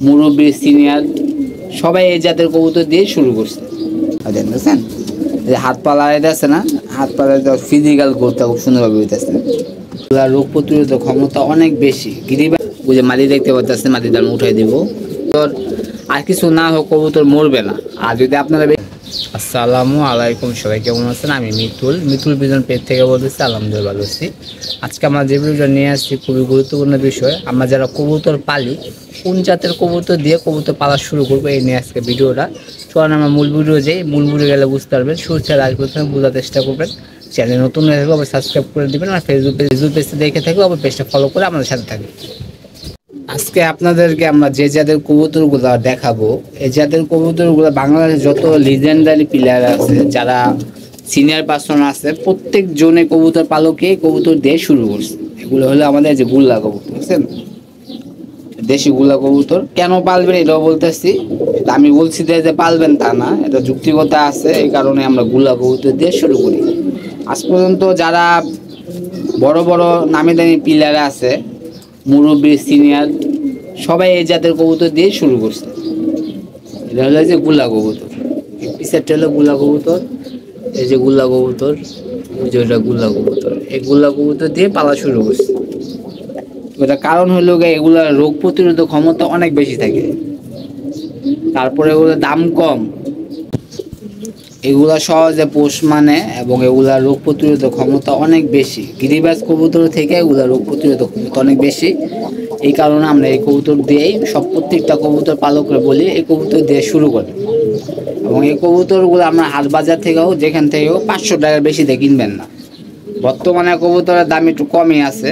মুরব্বী সিনিয়র সবাই এই জাতের কবুতর দিয়ে শুরু করছে। দেখছেন যে হাত পা লাগাইতে আছে না, হাত পা ফিজিক্যাল করতে খুব সুন্দরভাবে হইতেছে। রোগ প্রতিরোধ ক্ষমতা অনেক বেশি। গিরিবাজ ওই যে মাটি দেখতে পাচ্ছেন, মাটির দাম উঠাই দিব। তোর আর কিছু না হোক কবুতর মরবে না। আর যদি আপনারা আসসালামু আলাইকুম, সবাই কেমন আছেন? আমি মিতুল বিজন পেজ থেকে বলতেছি। আলহামদুলিল্লাহ ভালো আছি। আজকে আমরা যে ভিডিওটা নিয়ে আসছি খুবই গুরুত্বপূর্ণ বিষয়। আমরা যারা কবুতর পালি, কোন জাতের কবুতর দিয়ে কবুতর পালা শুরু করবো এই নিয়ে আজকে ভিডিওটা। চলুন আমরা মূল ভিডিও যাই। মূল ভিডিও গেলে বুঝতে পারবেন, শুরু থেকে লাস্ট পর্যন্ত বোঝার চেষ্টা করবেন। চ্যানেল নতুন হয়ে থাকলে অবশ্যই সাবস্ক্রাইব করে দেবেন। আর ফেসবুক পেজে দেখে থাকলে অবশ্যই পেজটা ফলো করে আমাদের সাথে থাকবেন। আজকে আপনাদেরকে আমরা যে জাতের কবুতরগুলো দেখাবো, এই জাতের কবুতরগুলো বাংলাদেশে যত লিজেন্ডারি প্লেয়ার আছে, যারা সিনিয়র পার্সন আছে, প্রত্যেক জনে কবুতর পালকে কবুতর দিয়ে শুরু করছে। এগুলো হলো আমাদের যে গুল্লা কবুতর, বুঝছেন? দেশি গুল্লা কবুতর। কেন পালবেন এটাও বলতেছি। আমি বলছি যে পালবেন তা না, এটা যুক্তিকতা আছে। এই কারণে আমরা গুল্লা কবুতর দিয়ে শুরু করি। আজ পর্যন্ত যারা বড় বড় নামি দামি প্লেয়ার আছে, মুরব্বী সিনিয়র সবাই এই জাতের কবুতর দিয়ে শুরু করছে। এটা হলো যে গুল্লা কবুতর। পিছেরটা হলো গুল্লা কবুতর, এই যে গুল্লা কবুতর, ওই যে ওইটা গুল্লা কবুতর। এই গুল্লা কবুতর দিয়ে পালা শুরু করছে। এটা কারণ হলো এগুলার রোগ প্রতিরোধক ক্ষমতা অনেক বেশি থাকে। তারপরে এগুলোর দাম কম, এগুলা সহজে পোষ মানে, এবং এগুলা রোগ প্রতিরোধক ক্ষমতা অনেক বেশি। গিরিবাজ কবুতর থেকে এগুলা রোগ প্রতিরোধক ক্ষমতা অনেক বেশি। এই কারণে আমরা এই কবুতর দিয়েই প্রত্যেকটা কবুতর পালকরা বলি এই কবুতর দিয়ে শুরু করে। এবং এই কবুতরগুলো আমরা হাট বাজার থেকেও যেখান থেকেও 500 টাকার বেশি দিয়ে কিনবেন না। বর্তমানে কবুতরের দাম একটু কমই আছে,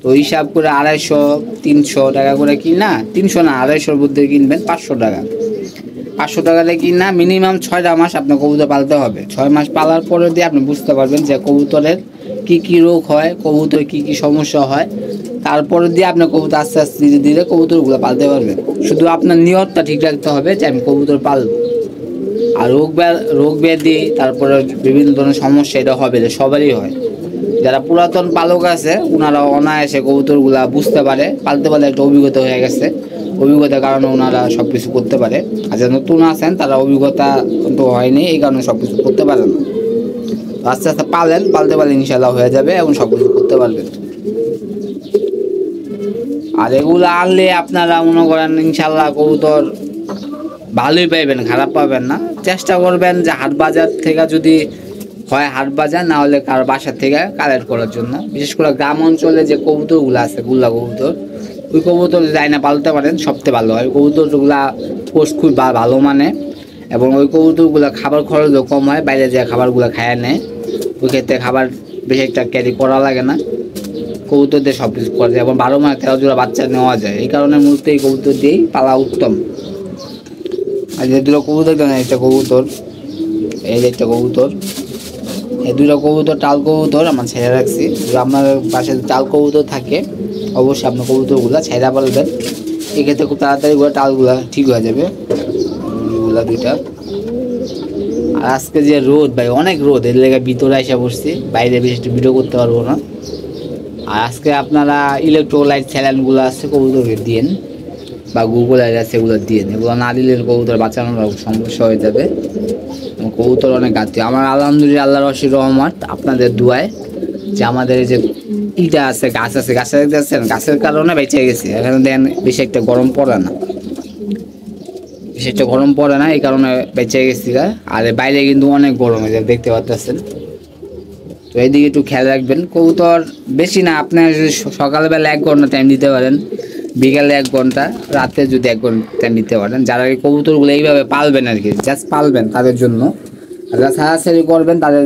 তো হিসাব করে 250-300 টাকা করে কিনা, 300 না 250-র মধ্যে কিনবেন। 500 টাকা দিয়ে কিনা মিনিমাম 6টা মাস আপনার কবুতর পালতে হবে। 6 মাস পালার পরে দিয়ে আপনি বুঝতে পারবেন যে কবুতরের কি কি রোগ হয়, কবুতর কি কি সমস্যা হয়। তারপরে দিয়ে আপনার কবুতর আস্তে আস্তে ধীরে ধীরে কবুতরগুলো পালতে পারবেন। শুধু আপনার নিয়তটা ঠিক রাখতে হবে যে আমি কবুতর পালবো। আর রোগ ব্যাধি, তারপরে বিভিন্ন ধরনের সমস্যা এটা হবে, সবারই হয়। যারা পুরাতন পালক আছে ওনারা অনায়াসে কবুতরগুলা বুঝতে পারে, পালতে পারলে একটা অভিজ্ঞতা হয়ে গেছে। অভিজ্ঞতার কারণে ওনারা সব কিছু করতে পারে। আর যারা নতুন আছেন তারা অভিজ্ঞতা কিন্তু হয়নি, এই কারণে সব কিছু করতে পারে না। আস্তে আস্তে পালতে পারলে ইনশাল্লাহ হয়ে যাবে এবং সব কিছু করতে পারবেন। আর এগুলো আনলে আপনারা মনে করেন ইনশাল্লাহ কবুতর ভালোই পাইবেন, খারাপ পাবেন না। চেষ্টা করবেন যে হাট বাজার থেকে যদি হয় হাট বাজার, না হলে কারো বাসার থেকে কালেক্ট করার জন্য। বিশেষ করে গ্রাম অঞ্চলে যে কবুতরগুলো আছে গুল্লা কবুতর, ওই কবুতর যাই না পালতে পারেন সবচেয়ে ভালো হয়। কবুতরগুলা পোষ খুব ভালো মানে, এবং ওই কবুতরগুলো খাবার খরচও কম হয়। বাইরে যে খাবারগুলো খায় নেয়, ওই ক্ষেত্রে খাবার বেশি একটা ক্যারি করা লাগে না। কবুতর দিয়ে সব কিছু করা যায় এবং 12 মাস 13 জোড়া বাচ্চা নেওয়া যায়। এই কারণে মূলত এই কবুতর দিয়েই পালা উত্তম। আর যে দুটো কবুতর দেন, একটা কবুতর, এই যে একটা কবুতর, এই দুটো কবুতর টাল কবুতর আমার ছেড়ে রাখছি। যদি আপনার পাশে টাল কবুতর থাকে অবশ্যই আপনার কবুতরগুলো ছেড়া পালবেন। এক্ষেত্রে খুব তাড়াতাড়ি করে টালগুলা ঠিক হয়ে যাবে। এগুলা দুইটা। আর আজকে যে রোদ ভাই, অনেক রোদ, এর লেগে ভিতরে এসে বসছি, বাইরে বেশি একটু ভিডিও করতে পারবো না। আর আজকে আপনারা ইলেকট্রোলাইট স্যালাইনগুলো আছে কবুতরকে দিন, বা গুগলাইট আছে এগুলো দিন। এগুলো না দিলে কবুতর বাঁচানোর সমস্যা হয়ে যাবে। কবুতর অনেক গাছ আমার আলহামদুলিল্লাহ, আল্লাহর অসীম রহমত, আপনাদের দুয়ায় যে আমাদের যে ইটা আছে, গাছ আছে, গাছে দেখতেছেন, গাছের কারণে বেঁচে গেছি। এখানে দেন বেশি একটা গরম পড়ে না, বেশি একটা গরম পড়ে না, এই কারণে বেঁচে গেছি। আর বাইরে কিন্তু অনেক গরম হয়ে যায়, দেখতে পাচ্ছেন। তো এইদিকে একটু খেয়াল রাখবেন। কবুতর বেশি না, আপনার সকালবেলা 1 ঘন্টা টাইম দিতে পারেন, বিকালে 1 ঘন্টা, রাতে যদি 1 ঘন্টা টাইম দিতে পারেন। যারা এই কবুতরগুলো এইভাবে পালবেন আর কি, জাস্ট পালবেন তাদের জন্য, যারা সারাসারি করবেন তাদের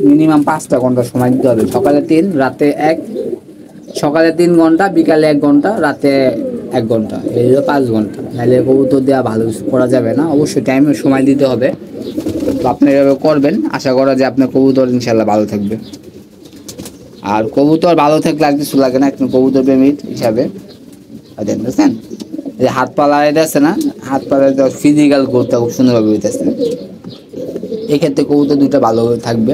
মিনিমাম 5টা ঘন্টা সময় দিতে হবে। সকালে 3, রাতে 1, সকালে 3 ঘন্টা, বিকালে 1 ঘন্টা, রাতে 1 ঘন্টা, এই হলো 5 ঘন্টা। নাহলে কবুতর দেওয়া ভালো কিছু করা যাবে না, অবশ্যই টাইমে সময় দিতে হবে। তো আপনি এভাবে করবেন, আশা করা যে আপনার কবুতর ইনশাল্লাহ ভালো থাকবে। আর কবুতর ভালো থাকলে আর কিছু লাগে না, একটু কবুতর প্রেমিক হিসাবে দেখতেছেন যে হাত পা লাগাইতে আছে না, হাত পা ফিজিক্যাল করতে খুব সুন্দরভাবে হইতেছে। এক্ষেত্রে কবুতর দুইটা ভালো থাকবে।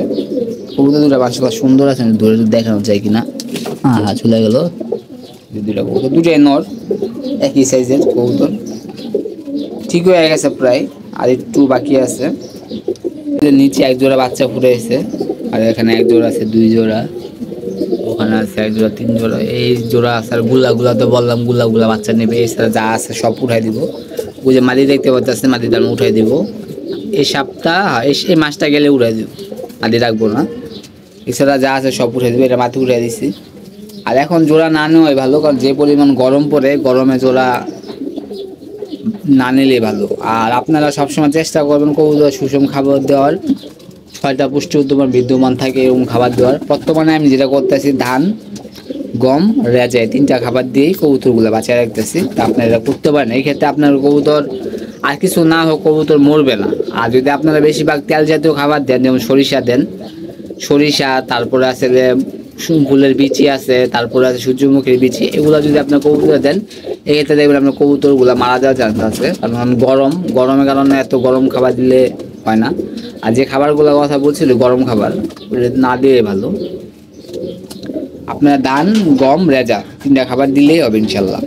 কবুতর দুটা মাশাআল্লাহ সুন্দর আছে, ধরে দেখানো যায় কিনা। হ্যাঁ চলে গেল। দুইটা কবুতর, দুটাই নর, একই সাইজের কবুতর। ঠিক হয়ে গেছে প্রায়, আর একটু বাকি আছে। নিচে এক জোড়া বাচ্চা ফুটাইছে, আর এখানে এক জোড়া আছে, 2 জোড়া, ওখানে আছে 1 জোড়া, 3 জোড়া, এই জোড়া আছে। আর গুলা তো বললাম গুলা বাচ্চা নেবে, এছাড়া যা আছে সব উঠাই দিব। ওই যে মাদি দেখতে পাচ্ছি, মাদিটা আমি উঠাই দিব এই সপ্তাহ, এই মাসটা গেলে উঠাই দিব, মাদি রাখবো না। এছাড়া যা আছে সব উঠাই দিব, এটা মাটি উঠাই দিছি। আর এখন জোড়া না নেওয়াই ভালো, কারণ যে পরিমাণ গরম পড়ে, গরমে জোড়া না নিলেই ভালো। আর আপনারা সবসময় চেষ্টা করবেন কবুতর সুষম খাবার দেওয়ার, 6টা পুষ্টি উদ্যমান বিদ্যমান থাকে এরকম খাবার দেওয়ার। বর্তমানে আমি যেটা করতেছি, ধান, গম, রেজায় 3টা খাবার দিয়েই কবুতরগুলো বাঁচিয়ে রাখতেছি। তা আপনারা এটা করতে পারেন। এই ক্ষেত্রে আপনার কবুতর আর কিছু না হোক, কবুতর মরবে না। আর যদি আপনারা বেশিরভাগ তেল জাতীয় খাবার দেন, যেমন সরিষা দেন, সরিষা, তারপরে আছে ফুলের বিচি আছে, তারপরে আছে সূর্যমুখীর বিচি, এগুলো যদি আপনার কবুতর দেন, এক্ষেত্রে দেখবেন আপনার কবুতরগুলো মারা যাওয়ার চান্স আছে। কারণ গরমের কারণে এত গরম খাবার দিলে হয় না। আর যে খাবারগুলোর কথা বলছিল গরম খাবার, না দিয়ে ভালো। আপনারা ধান, গম, রেজা 3টা খাবার দিলেই হবে ইনশাল্লাহ।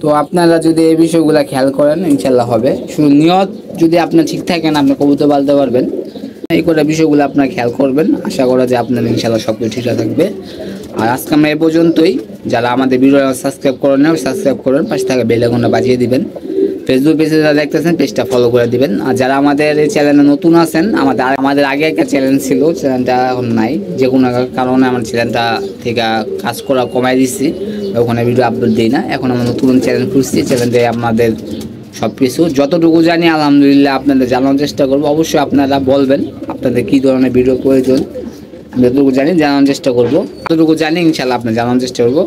তো আপনারা যদি এই বিষয়গুলো খেয়াল করেন, ইনশাল্লাহ হবে। শুধু নিয়ত যদি আপনার ঠিক থাকেন, আপনি কবুতর পালতে পারবেন। এই করে বিষয়গুলো আপনারা খেয়াল করবেন, আশা করা যে আপনার ইনশাল্লাহ সব কিছু ঠিকঠাক থাকবে। আর আজকে আমরা এই পর্যন্তই। যারা আমাদের ভিডিও সাবস্ক্রাইব করেন না, সাবস্ক্রাইব করেন, পাশে থাকা বেল আইকনটা বাজিয়ে দিবেন। ফেসবুক পেজে যারা দেখতেছেন, পেজটা ফলো করে দিবেন। আর যারা আমাদের এই চ্যানেলে নতুন আছেন, আমাদের আগে একটা চ্যানেল ছিল, চ্যানেলটা এখন নাই, যে কোনো কারণে আমার চ্যানেলটা থেকে কাজ করা কমাই দিচ্ছি, ওখানে ভিডিও আপলোড দিই না। এখন আমরা নতুন চ্যানেল খুঁজছি, চ্যানেলটাই আপনাদের সব কিছু যতটুকু জানি আলহামদুলিল্লাহ আপনাদের জানানোর চেষ্টা করবো। অবশ্যই আপনারা বলবেন আপনাদের কী ধরনের ভিডিও প্রয়োজন, আমি যতটুকু জানি জানানোর চেষ্টা করবো। যতটুকু জানি ইনশাল্লাহ আপনার জানানোর চেষ্টা করবো।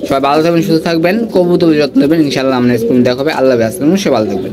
সবাই ভালো থাকবেন, সুস্থ থাকবেন, কবুতর যত্ন নেবেন। ইনশাল্লাহ আমরা স্কুল দেখা হবে। আল্লাহ হাফেজ, সবাই ভালো থাকবেন।